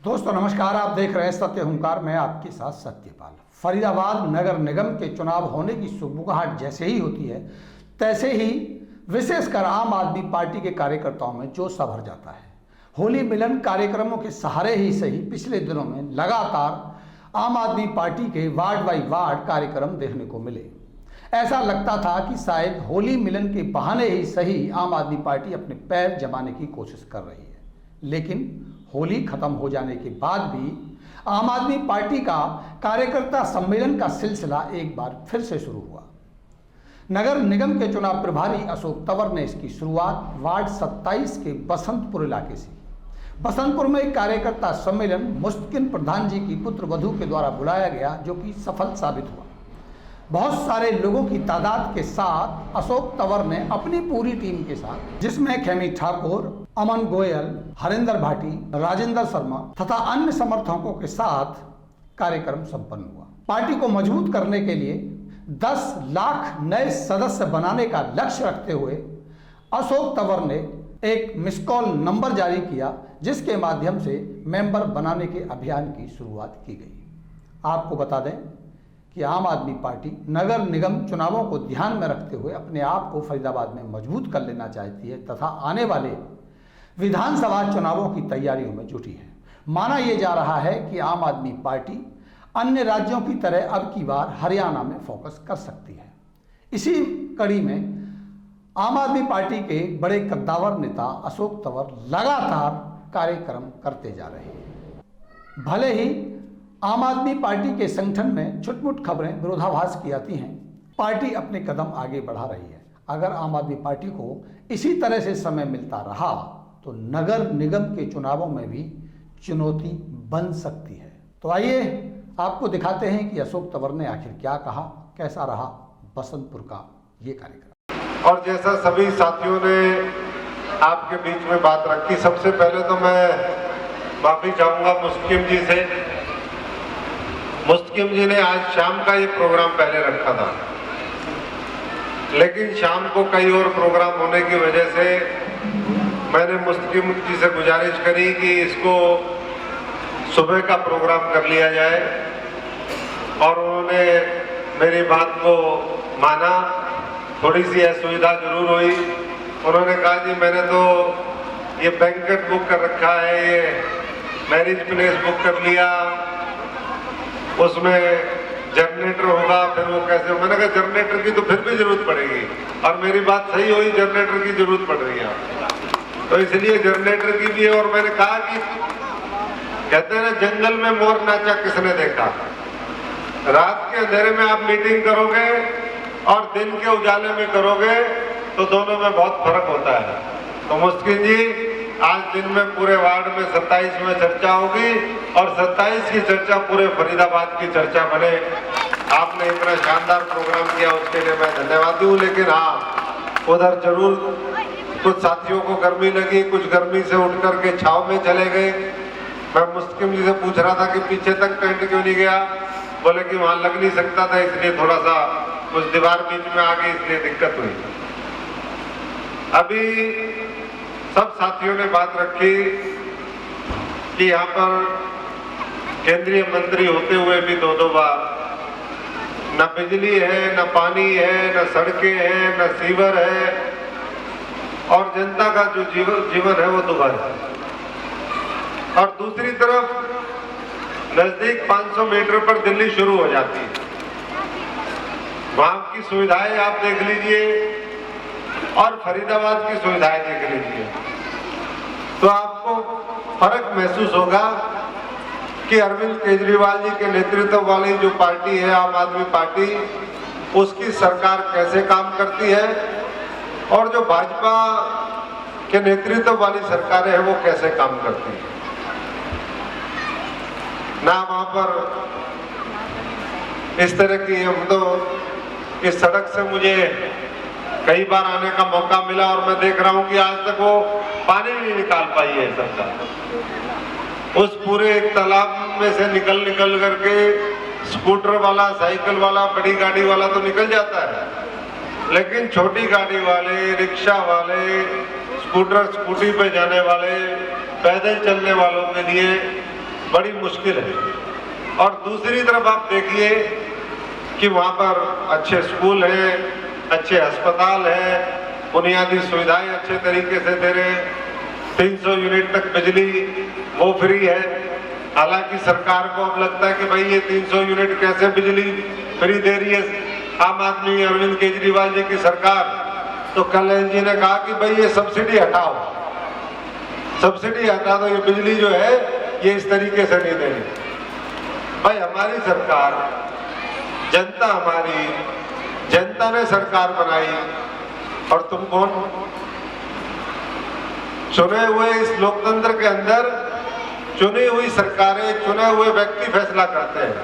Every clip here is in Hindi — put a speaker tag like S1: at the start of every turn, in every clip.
S1: दोस्तों नमस्कार, आप देख रहे हैं सत्य हुंकार। मैं आपके साथ सत्यपाल। फरीदाबाद नगर निगम के चुनाव होने की सुगबुगाहट जैसे ही होती है, तैसे ही विशेषकर आम आदमी पार्टी के कार्यकर्ताओं में जोश सा भर जाता है। होली मिलन कार्यक्रमों के सहारे ही सही पिछले दिनों में लगातार आम आदमी पार्टी के वार्ड बाई वार्ड कार्यक्रम देखने को मिले। ऐसा लगता था कि शायद होली मिलन के बहाने ही सही आम आदमी पार्टी अपने पैर जमाने की कोशिश कर रही है, लेकिन होली खत्म हो जाने के बाद भी आम आदमी पार्टी का कार्यकर्ता सम्मेलन का सिलसिला एक बार फिर से शुरू हुआ। नगर निगम के चुनाव प्रभारी अशोक तंवर ने इसकी शुरुआत वार्ड 27 के बसंतपुर इलाके से। बसंतपुर में एक कार्यकर्ता सम्मेलन मुस्तकिन प्रधान जी की पुत्र वधू के द्वारा बुलाया गया, जो कि सफल साबित हुआ। बहुत सारे लोगों की तादाद के साथ अशोक तंवर ने अपनी पूरी टीम के साथ, जिसमें खेमी ठाकुर, अमन गोयल, हरिंदर भाटी, राजेंद्र शर्मा तथा अन्य समर्थकों के साथ कार्यक्रम संपन्न हुआ। पार्टी को मजबूत करने के लिए 10 लाख नए सदस्य बनाने का लक्ष्य रखते हुए अशोक तंवर ने एक मिस कॉल नंबर जारी किया, जिसके माध्यम से मेंबर बनाने के अभियान की शुरुआत की गई। आपको बता दें कि आम आदमी पार्टी नगर निगम चुनावों को ध्यान में रखते हुए अपने आप को फरीदाबाद में मजबूत कर लेना चाहती है तथा आने वाले विधानसभा चुनावों की तैयारियों में जुटी है। माना यह जा रहा है कि आम आदमी पार्टी अन्य राज्यों की तरह अब की बार हरियाणा में फोकस कर सकती है। इसी कड़ी में आम आदमी पार्टी के बड़े कद्दावर नेता अशोक तंवर लगातार कार्यक्रम करते जा रहे हैं। भले ही आम आदमी पार्टी के संगठन में छुटमुट खबरें विरोधाभास की आती हैं, पार्टी अपने कदम आगे बढ़ा रही है। अगर आम आदमी पार्टी को इसी तरह से समय मिलता रहा तो नगर निगम के चुनावों में भी चुनौती बन सकती है। तो आइए आपको दिखाते हैं कि अशोक तंवर ने आखिर क्या कहा, कैसा रहा बसंतपुर का ये कार्यक्रम।
S2: और जैसा सभी साथियों ने आपके बीच में बात रखी, सबसे पहले तो मैं माफी चाहूंगा मुस्तकिम जी से। मुस्तकिम जी ने आज शाम का ये प्रोग्राम पहले रखा था, लेकिन शाम को कई और प्रोग्राम होने की वजह से मैंने मुस्तकिम जी से गुजारिश करी कि इसको सुबह का प्रोग्राम कर लिया जाए, और उन्होंने मेरी बात को माना। थोड़ी सी असुविधा जरूर हुई। उन्होंने कहा जी मैंने तो ये बैंकेट बुक कर रखा है, ये मैरिज प्लेस बुक कर लिया, उसमें जनरेटर होगा, फिर वो कैसे। मैंने कहा जनरेटर की तो फिर भी जरूरत पड़ेगी, और मेरी बात सही हुई, जनरेटर की जरूरत पड़ रही है, तो इसलिए जनरेटर की भी है। और मैंने कहा कि कहते हैं ना, जंगल में मोर नाचा किसने देखा। रात के अंधेरे में आप मीटिंग करोगे और दिन के उजाले में करोगे तो दोनों में बहुत फर्क होता है। तो मुस्किन जी आज दिन में पूरे वार्ड में 27 में चर्चा होगी, और 27 की चर्चा पूरे फरीदाबाद की चर्चा बने। आपने इतना शानदार प्रोग्राम किया, उसके लिए मैं धन्यवादी हूँ। लेकिन हाँ, उधर जरूर कुछ साथियों को गर्मी लगी, कुछ गर्मी से उठ करके छाव में चले गए। मैं मुस्तकिम जी से पूछ रहा था कि पीछे तक टेंट क्यों नहीं गया, बोले कि वहां लग नहीं सकता था, इसलिए थोड़ा सा कुछ दीवार बीच में आ गई, इसलिए दिक्कत हुई। अभी सब साथियों ने बात रखी कि यहाँ पर केंद्रीय मंत्री होते हुए भी 2-2 बार न बिजली है, न पानी है, न सड़कें हैं, न सीवर है, और जनता का जो जीवन है वो दुभर है। और दूसरी तरफ नजदीक 500 मीटर पर दिल्ली शुरू हो जाती है। वहां की सुविधाएं आप देख लीजिए और फरीदाबाद की सुविधाएं देख लीजिए, तो आपको फर्क महसूस होगा कि अरविंद केजरीवाल जी के नेतृत्व वाली जो पार्टी है आम आदमी पार्टी, उसकी सरकार कैसे काम करती है, और जो भाजपा के नेतृत्व वाली सरकारें हैं वो कैसे काम करती हैं। ना वहां पर इस तरह की, हम तो इस सड़क से मुझे कई बार आने का मौका मिला, और मैं देख रहा हूं कि आज तक वो पानी नहीं निकाल पाई है सरकार। उस पूरे एक तालाब में से निकल करके स्कूटर वाला, साइकिल वाला, बड़ी गाड़ी वाला तो निकल जाता है, लेकिन छोटी गाड़ी वाले, रिक्शा वाले, स्कूटर स्कूटी पे जाने वाले, पैदल चलने वालों के लिए बड़ी मुश्किल है। और दूसरी तरफ आप देखिए कि वहाँ पर अच्छे स्कूल हैं, अच्छे अस्पताल हैं, बुनियादी सुविधाएं अच्छे तरीके से दे रहे हैं, 300 यूनिट तक बिजली वो फ्री है। हालांकि सरकार को अब लगता है कि भाई ये 300 यूनिट कैसे बिजली फ्री दे रही है आम आदमी, अरविंद केजरीवाल जी की सरकार। तो कल्याण जी ने कहा कि भाई ये सब्सिडी हटाओ, सब्सिडी हटा दो, ये बिजली जो है ये इस तरीके से नहीं देनी। भाई हमारी सरकार, जनता हमारी, जनता ने सरकार बनाई और तुम कौन? चुने हुए इस लोकतंत्र के अंदर चुनी हुई सरकारें, चुने हुए व्यक्ति फैसला करते हैं,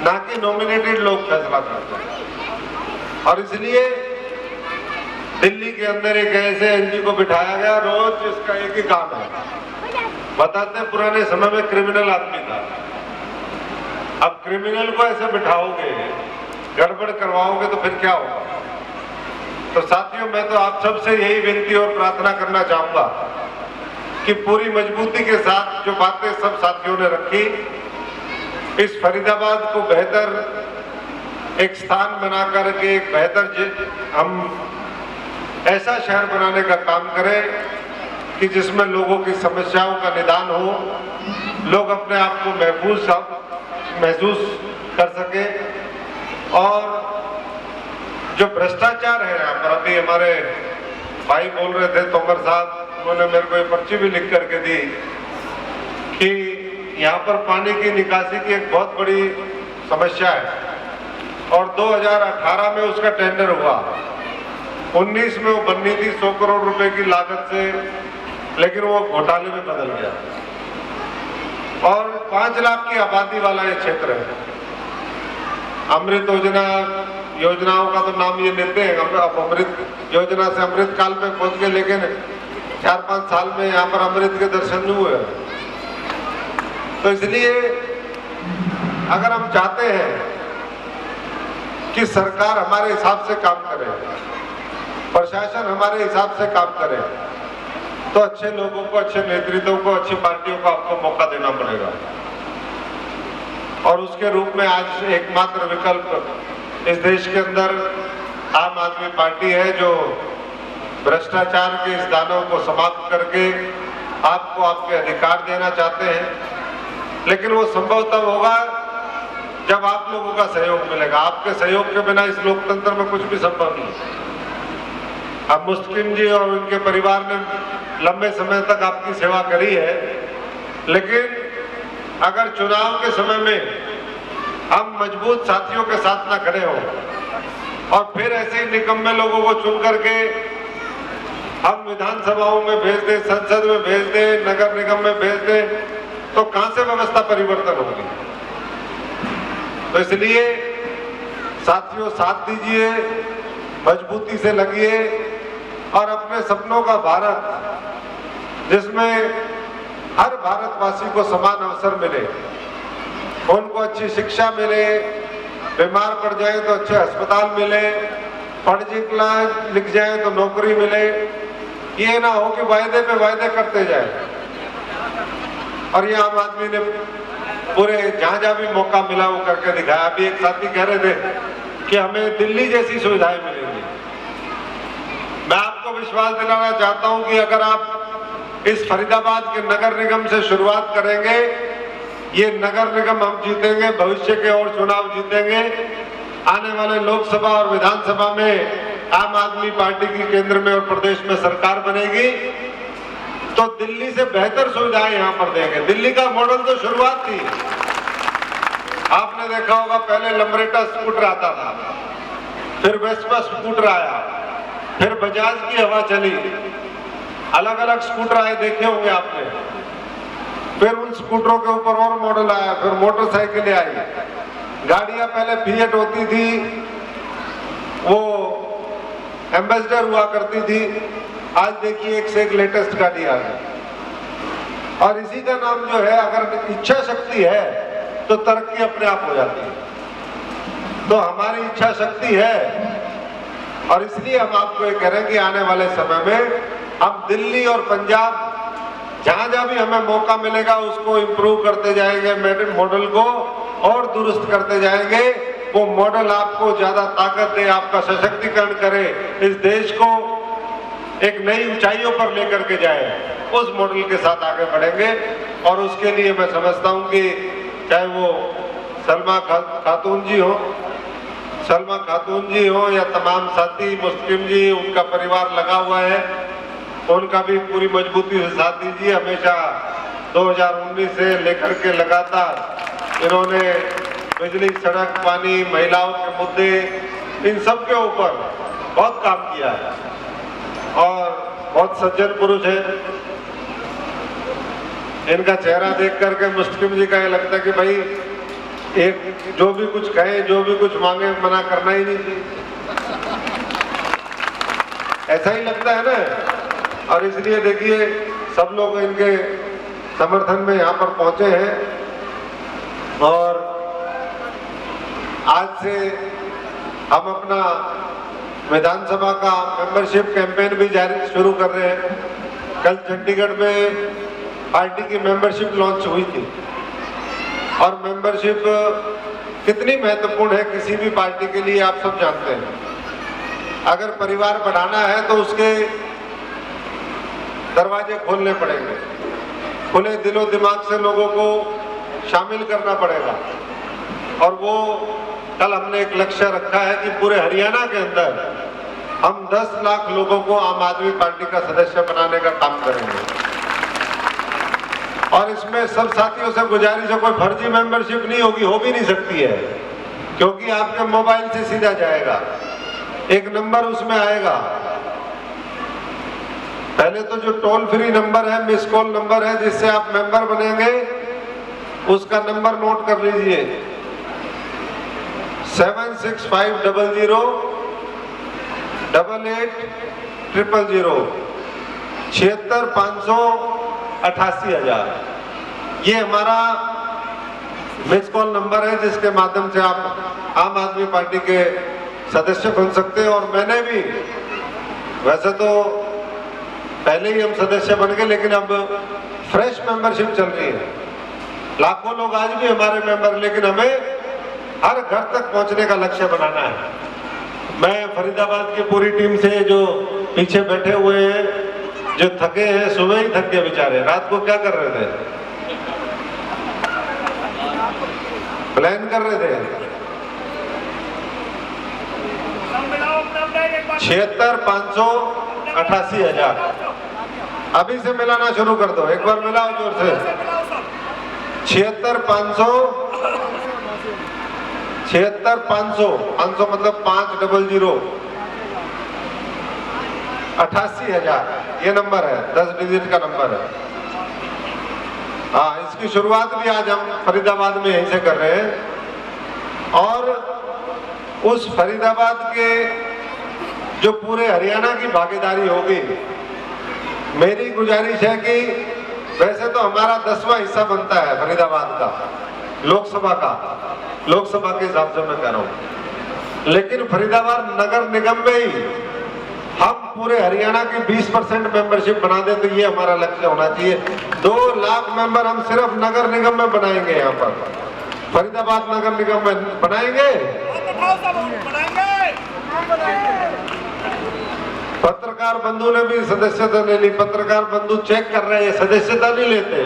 S2: ना कि नॉमिनेटेड लोग फैसला करते हैं। और इसलिए दिल्ली के अंदर एक ऐसे एनजी को बिठाया गया, रोज इसका एक ही काम है, बताते हैं पुराने समय में क्रिमिनल आदमी था, अब क्रिमिनल को ऐसे बिठाओगे, गड़बड़ करवाओगे तो फिर क्या होगा? तो साथियों, मैं तो आप सबसे यही विनती और प्रार्थना करना चाहूंगा कि पूरी मजबूती के साथ जो बातें सब साथियों ने रखी, इस फरीदाबाद को बेहतर एक स्थान बना करके एक बेहतर हम ऐसा शहर बनाने का काम करें कि जिसमें लोगों की समस्याओं का निदान हो, लोग अपने आप को महसूस कर सके। और जो भ्रष्टाचार है यहाँ पर, अभी हमारे भाई बोल रहे थे, तोमर साहब, उन्होंने मेरे को ये पर्ची भी लिख करके दी कि यहाँ पर पानी की निकासी की एक बहुत बड़ी समस्या है और 2018 में उसका टेंडर हुआ, 19 में वो बननी थी 100 करोड़ रुपए की लागत से, लेकिन वो घोटाले में बदल गया। और 5 लाख की आबादी वाला ये क्षेत्र है। अमृत योजनाओं का तो नाम ये लेते हैं, अब अमृत योजना से अमृत काल में पहुंच गए, लेकिन 4-5 साल में यहाँ पर अमृत के दर्शन नहीं हुए। तो इसलिए अगर हम चाहते हैं कि सरकार हमारे हिसाब से काम करे, प्रशासन हमारे हिसाब से काम करे, तो अच्छे लोगों को, अच्छे नेतृत्व को, अच्छी पार्टियों को आपको मौका देना पड़ेगा। और उसके रूप में आज एकमात्र विकल्प इस देश के अंदर आम आदमी पार्टी है, जो भ्रष्टाचार के इस दानव को समाप्त करके आपको आपके अधिकार देना चाहते हैं। लेकिन वो संभव तब होगा जब आप लोगों का सहयोग मिलेगा। आपके सहयोग के बिना इस लोकतंत्र में कुछ भी संभव नहीं। अब मुस्लिम जी और उनके परिवार ने लंबे समय तक आपकी सेवा करी है, लेकिन अगर चुनाव के समय में हम मजबूत साथियों के साथ ना खड़े हों और फिर ऐसे ही निकम्मे लोगों को चुन करके हम विधानसभाओं में भेज दें, संसद में भेज दें, नगर निगम में भेज दें, तो कहां से व्यवस्था परिवर्तन होगी? तो इसलिए साथियों, साथ दीजिए, मजबूती से लगिए और अपने सपनों का भारत, जिसमें हर भारतवासी को समान अवसर मिले, उनको अच्छी शिक्षा मिले, बीमार पड़ जाए तो अच्छे अस्पताल मिले, पढ़ लिख जाए तो नौकरी मिले। ये ना हो कि वायदे पे वायदे करते जाए। और ये आम आदमी ने पूरे जहां जहां भी मौका मिला वो करके दिखाया। अभी एक साथी कह रहे थे कि हमें दिल्ली जैसी सुविधाएं मिलेंगी। मैं आपको विश्वास दिलाना चाहता हूं कि अगर आप इस फरीदाबाद के नगर निगम से शुरुआत करेंगे, ये नगर निगम हम जीतेंगे, भविष्य के और चुनाव जीतेंगे। आने वाले लोकसभा और विधानसभा में आम आदमी पार्टी की केंद्र में और प्रदेश में सरकार बनेगी, तो दिल्ली से बेहतर सुविधाएं यहां पर देंगे। दिल्ली का मॉडल तो शुरुआत थी, आपने देखा होगा, पहले लंबरेटा स्कूटर आता था, फिर वेस्पा स्कूटर आया, फिर बजाज की हवा चली, अलग अलग स्कूटर आए, देखे होंगे आपने। फिर उन स्कूटरों के ऊपर और मॉडल आया, फिर मोटरसाइकिलें आई, गाड़ियां पहले फिएट होती थी, वो एम्बेसडर हुआ करती थी, आज देखिए एक से एक लेटेस्ट गाड़ी आ गई। और इसी का नाम जो है, अगर इच्छा शक्ति है तो तरक्की अपने आप हो जाती है। तो हमारी इच्छा शक्ति है और इसलिए हम आपको ये कह रहे हैं कि आने वाले समय में हम दिल्ली और पंजाब जहां जहां भी हमें मौका मिलेगा उसको इम्प्रूव करते जाएंगे, मॉडल को और दुरुस्त करते जाएंगे। वो मॉडल आपको ज्यादा ताकत दे, आपका सशक्तिकरण करे, इस देश को एक नई ऊंचाइयों पर लेकर के जाए, उस मॉडल के साथ आगे बढ़ेंगे। और उसके लिए मैं समझता हूं कि चाहे वो सलमा खातून जी हो या तमाम साथी मुस्लिम जी, उनका परिवार लगा हुआ है, उनका भी पूरी मजबूती से साथ दीजिए। हमेशा 2019 से लेकर के लगातार इन्होंने बिजली, सड़क, पानी, महिलाओं के मुद्दे, इन सब के ऊपर बहुत काम किया है और बहुत सज्जन पुरुष है। इनका चेहरा देख करके मुस्लिम जी का ये लगता है कि भाई एक जो भी कुछ कहे, जो भी कुछ मांगे, मना करना ही नहीं चाहिए, ऐसा ही लगता है ना। और इसलिए देखिए सब लोग इनके समर्थन में यहाँ पर पहुंचे हैं और आज से हम अपना विधानसभा का मेंबरशिप कैंपेन भी जारी शुरू कर रहे हैं। कल चंडीगढ़ में पार्टी की मेंबरशिप लॉन्च हुई थी और मेंबरशिप कितनी महत्वपूर्ण है किसी भी पार्टी के लिए आप सब जानते हैं। अगर परिवार बढ़ाना है तो उसके दरवाजे खोलने पड़ेंगे, खुले दिलो दिमाग से लोगों को शामिल करना पड़ेगा। और वो कल हमने एक लक्ष्य रखा है कि पूरे हरियाणा के अंदर हम 10 लाख लोगों को आम आदमी पार्टी का सदस्य बनाने का काम करेंगे। और इसमें सब साथियों से गुजारिश है, कोई फर्जी मेंबरशिप नहीं होगी, हो भी नहीं सकती है, क्योंकि आपके मोबाइल से सीधा जाएगा, एक नंबर उसमें आएगा। पहले तो जो टोल फ्री नंबर है, मिस कॉल नंबर है, जिससे आप मेंबर बनेंगे, उसका नंबर नोट कर लीजिए, 76500 8800 76 500 88,000। ये हमारा मिस कॉल नंबर है जिसके माध्यम से आप आम आदमी पार्टी के सदस्य बन सकते हैं। और मैंने भी, वैसे तो पहले ही हम सदस्य बन गए, लेकिन अब फ्रेश मेंबरशिप चल रही है, लाखों लोग आज भी हमारे मेंबर, लेकिन हमें हर घर तक पहुंचने का लक्ष्य बनाना है। मैं फरीदाबाद की पूरी टीम से, जो पीछे बैठे हुए हैं, जो थके हैं, सुबह ही थक गए बेचारे, रात को क्या कर रहे थे, प्लान कर रहे थे। 76 500 88,000 अभी से मिलाना शुरू कर दो, एक बार मिलाओ जोर से। 76 500 मतलब 500 88,000, ये नंबर है, 10 डिजिट का नंबर है। हाँ, इसकी शुरुआत भी आज हम फरीदाबाद में यहीं से कर रहे हैं। और उस फरीदाबाद के जो पूरे हरियाणा की भागीदारी होगी, मेरी गुजारिश है कि वैसे तो हमारा 10वां हिस्सा बनता है फरीदाबाद का, लोकसभा के हिसाब से मैं कह रहा हूं, लेकिन फरीदाबाद नगर निगम में ही हम पूरे हरियाणा की 20% मेंबरशिप बना दे, तो ये हमारा लक्ष्य होना चाहिए। 2 लाख मेंबर हम सिर्फ नगर निगम में बनाएंगे, यहाँ पर फरीदाबाद नगर निगम में बनाएंगे। पत्रकार बंधु ने भी सदस्यता ले ली, पत्रकार बंधु चेक कर रहे हैं, सदस्यता नहीं लेते,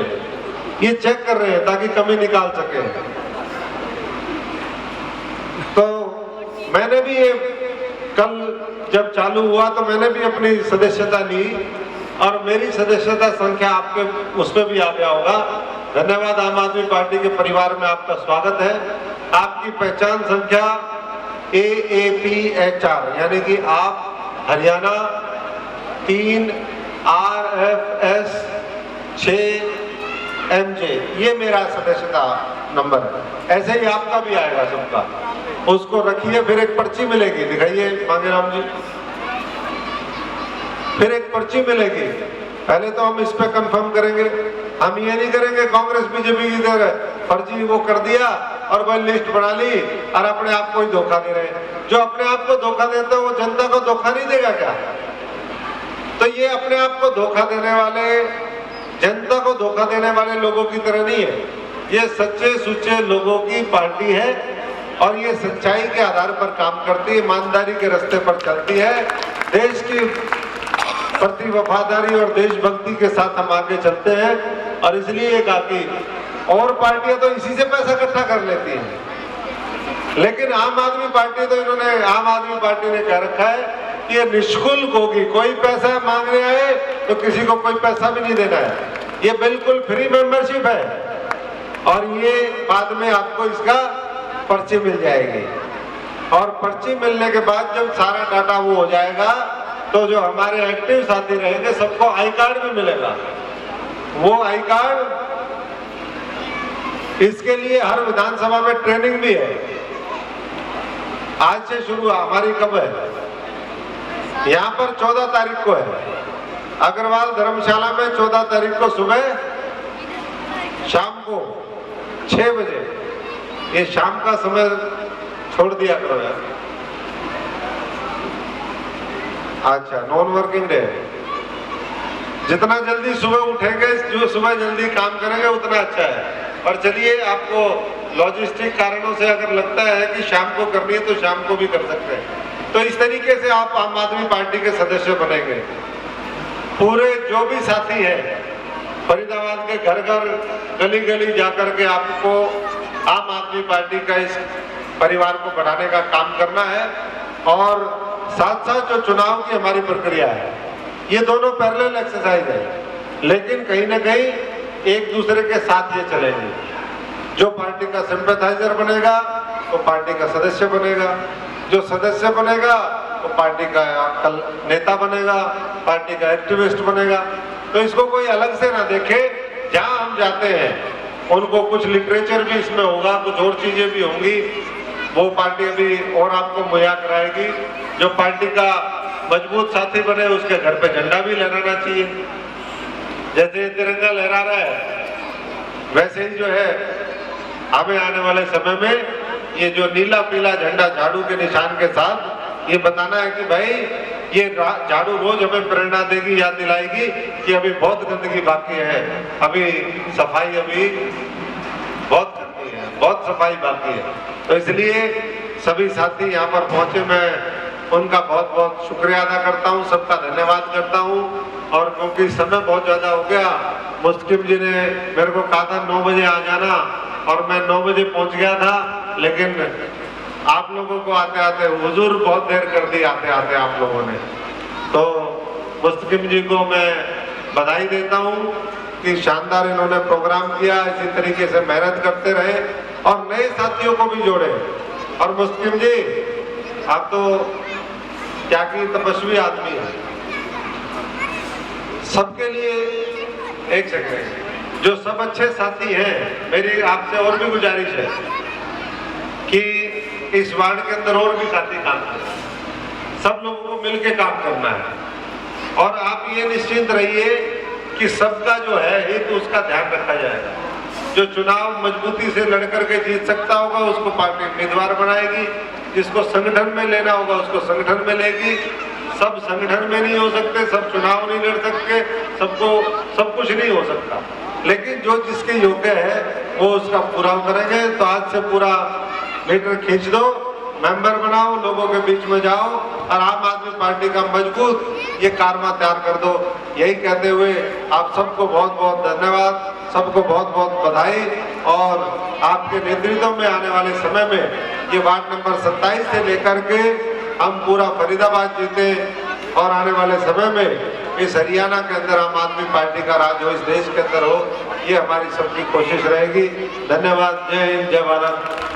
S2: ये चेक कर रहे हैं ताकि कमी निकाल सके। तो मैंने भी ये कल जब चालू हुआ तो मैंने भी अपनी सदस्यता ली और मेरी सदस्यता संख्या आपके उसमें भी आ गया होगा। धन्यवाद, आम आदमी पार्टी के परिवार में आपका स्वागत है। आपकी पहचान संख्या AAPHR, यानी कि आप हरियाणा 3 RFS 6MJ, ये मेरा सदस्यता नंबर है। ऐसे ही आपका भी आएगा सबका, उसको रखिए। फिर एक पर्ची मिलेगी, दिखाइए मांगेराम जी, फिर एक पर्ची मिलेगी। पहले तो हम इस पे कंफर्म करेंगे, हम ये नहीं करेंगे कांग्रेस बीजेपी की तरह फर्जी वो कर दिया और वह लिस्ट बना ली और अपने आप को ही धोखा दे रहे हैं। जो अपने आप को धोखा देता है वो जनता को धोखा नहीं देगा क्या? तो ये अपने आप को धोखा देने वाले जनता को धोखा देने वाले लोगों की तरह नहीं है। ये सच्चे सुच्चे लोगों की पार्टी है और ये सच्चाई के आधार पर काम करती है, ईमानदारी के रास्ते पर चलती है, देश की प्रति वफादारी और देशभक्ति के साथ हम आगे चलते हैं। और इसलिए कहा कि और पार्टियां तो इसी से पैसा इकट्ठा कर लेती हैं, लेकिन आम आदमी पार्टी तो आम आदमी पार्टी ने कह रखा है कि ये निःशुल्क होगी, कोई पैसा मांगने आए तो किसी को कोई पैसा भी नहीं देना है, ये बिल्कुल फ्री मेंबरशिप है। और ये बाद में आपको इसका पर्ची मिल जाएगी और पर्ची मिलने के बाद जब सारा डाटा वो हो जाएगा तो जो हमारे एक्टिव साथी रहेंगे सबको आई कार्ड भी मिलेगा। वो आई कार्ड, इसके लिए हर विधानसभा में ट्रेनिंग भी है, आज से शुरू। हमारी कब है? यहाँ पर 14 तारीख को है, अग्रवाल धर्मशाला में 14 तारीख को सुबह शाम को 6 बजे। ये शाम का समय छोड़ दिया करो यार। अच्छा, नॉन वर्किंग डे। जितना जल्दी सुबह उठेंगे, जो सुबह जल्दी काम करेंगे उतना अच्छा है। और चलिए, आपको लॉजिस्टिक कारणों से अगर लगता है कि शाम को करनी है तो शाम को भी कर सकते हैं। तो इस तरीके से आप आम आदमी पार्टी के सदस्य बनेंगे। पूरे जो भी साथी हैं फरीदाबाद के घर घर गली गली जाकर के आपको आम आदमी पार्टी का इस परिवार को बढ़ाने का काम करना है। और साथ साथ जो चुनाव की हमारी प्रक्रिया है, ये दोनों पैरेलल एक्सरसाइज है, लेकिन कहीं ना कहीं एक दूसरे के साथ ये चलेंगे। जो पार्टी का सिंपैथाइजर बनेगा वो पार्टी का सदस्य बनेगा, जो सदस्य बनेगा वो पार्टी का नेता बनेगा, पार्टी का एक्टिविस्ट बनेगा। तो इसको कोई अलग से ना देखे। जहां हम जाते हैं उनको कुछ लिटरेचर भी इसमें होगा, कुछ और चीजें भी होंगी, वो पार्टी अभी और आपको मुहैया कराएगी। जो पार्टी का मजबूत साथी बने उसके घर पे झंडा भी लहराना चाहिए। जैसे तिरंगा लहरा रहा है वैसे ही जो है हमें आने वाले समय में ये जो नीला पीला झंडा झाड़ू के निशान के साथ ये बताना है कि भाई ये झाड़ू रोज हमें प्रेरणा देगी, याद दिलाएगी कि अभी बहुत गंदगी बाकी है, अभी सफाई अभी बहुत करनी है, बहुत सफाई बाकी है। तो इसलिए सभी साथी यहाँ पर पहुंचे, मैं उनका बहुत बहुत शुक्रिया अदा करता हूँ, सबका धन्यवाद करता हूँ। और क्योंकि समय बहुत ज्यादा हो गया, मुस्किम जी ने मेरे को कहा था 9 बजे आ जाना और मैं 9 बजे पहुंच गया था, लेकिन आप लोगों को आते आते हुजूर बहुत देर कर दी आते आते आप लोगों ने। तो मुस्किम जी को मैं बधाई देता हूँ कि शानदार इन्होंने प्रोग्राम किया, इसी तरीके से मेहनत करते रहे और नए साथियों को भी जोड़े। और मुस्किम जी, आप तो क्या की तपस्वी आदमी है, सबके लिए एक सेकंड, जो सब अच्छे साथी हैं, मेरी आपसे और भी गुजारिश है कि इस वार्ड के अंदर और भी साथी काम करें, सब लोगों को मिलकर काम करना है। और आप ये निश्चिंत रहिए कि सबका जो है हित उसका ध्यान रखा जाएगा। जो चुनाव मजबूती से लड़ करके जीत सकता होगा उसको पार्टी उम्मीदवार बनाएगी, जिसको संगठन में लेना होगा उसको संगठन में लेगी। सब संगठन में नहीं हो सकते, सब चुनाव नहीं लड़ सकते, सबको सब कुछ नहीं हो सकता, लेकिन जो जिसके योग्य है वो उसका पूरा करेंगे। तो आज से पूरा मीटर खींच दो, मेंबर बनाओ, लोगों के बीच में जाओ और आम आदमी पार्टी का मजबूत ये कारवा तैयार कर दो। यही कहते हुए आप सबको बहुत बहुत धन्यवाद, सबको बहुत बहुत बधाई। और आपके नेतृत्व में आने वाले समय में ये वार्ड नंबर 27 से लेकर के हम पूरा फरीदाबाद जीते और आने वाले समय में इस हरियाणा के अंदर आम आदमी पार्टी का राज हो, इस देश के अंदर हो, ये हमारी सबकी कोशिश रहेगी। धन्यवाद। जय हिंद, जय भारत।